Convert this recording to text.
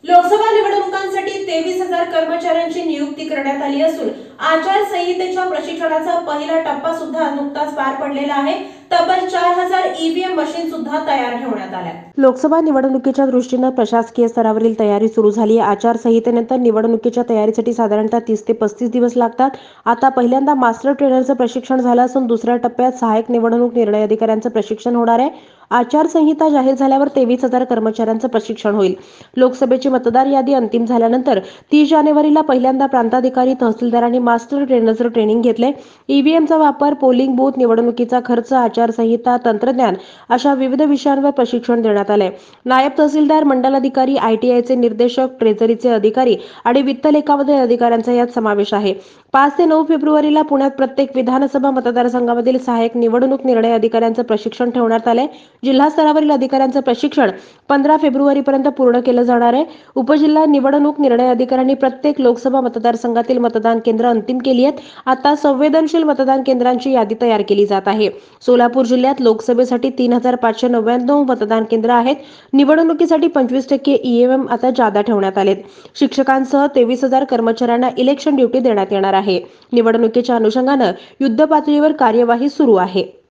लोकसभा निवडणुकांसाठी 23,000 कर्मचाऱ्यांची नियुक्ती करण्यात आली असून आचारसंहितेच्या प्रशिक्षणाचा पहिला टप्पा सुद्धा नुकताच पार पडलेला आहे. तब्बल 4,000 ईव्हीएम मशीन सुद्धा तयार ठेवण्यात आल्या. लोकसभा निवडणुकीच्या दृष्टीनं प्रशासकीय स्तरावरील तयारी सुरू झाली आहे. आचारसंहितेनंतर निवडणुकीच्या तयारीसाठी साधारणतः 30 ते 35 दिवस लागतात. आता पहिल्यांदा मास्टर ट्रेनरचं प्रशिक्षण झालं असून दुसऱ्या टप्प्यात सहाय्यक निवडणूक निर्णय अधिकाऱ्यांचं प्रशिक्षण होणार आहे. आचारसंहिता जाहीर झाल्यावर 23,000 कर्मचाऱ्यांचं प्रशिक्षण होईल. लोकसभेची मतदार यादी अंतिम झाल्यानंतर 30 जानेवारीला पहिल्यांदा प्रांताधिकारी, तहसीलदार आणि मास्टर ट्रेनरचं ट्रेनिंग घेतले. ईव्हीएमचा वापर, पोलिंग बूथ, निवडणुकीचा खर्च, आचारसंहिता, तंत्रज्ञान अशा विविध विषयांवर प्रशिक्षण देण्यात आले. नायब तहसीलदार, मंडल अधिकारी, आयटीआयचे निर्देशक, ट्रेझरीचे अधिकारी आणि वित्त लेखामधील अधिकाऱ्यांचा यात समावेश आहे. 5 ते 9 फेब्रुवारीला पुण्यात प्रत्येक विधानसभा मतदारसंघामधील सहाय्यक निवडणूक निर्णय अधिकाऱ्यांचं प्रशिक्षण ठेवण्यात आले. जिल्हा स्तरावरील अधिकाऱ्यांचं प्रशिक्षण 15 फेब्रुवारीपर्यंत पूर्ण केलं जाणार आहे. उपजिल्हा निवडणूक निर्णय अधिकाऱ्यांनी प्रत्येक लोकसभा मतदारसंघातील मतदान केंद्र अंतिम केली आहेत. आता संवेदनशील मतदान केंद्रांची यादी तयार केली जात आहे. सोलापूर जिल्ह्यात लोकसभेसाठी 3,599 मतदान केंद्र आहेत. निवडणुकीसाठी 25% ईव्हीएम आता जादा ठेवण्यात आलेत. शिक्षकांसह 23,000 कर्मचाऱ्यांना इलेक्शन ड्युटी देण्यात येणार आहे. निवडणुकीच्या अनुषंगानं युद्धपातळीवर कार्यवाही सुरू आहे.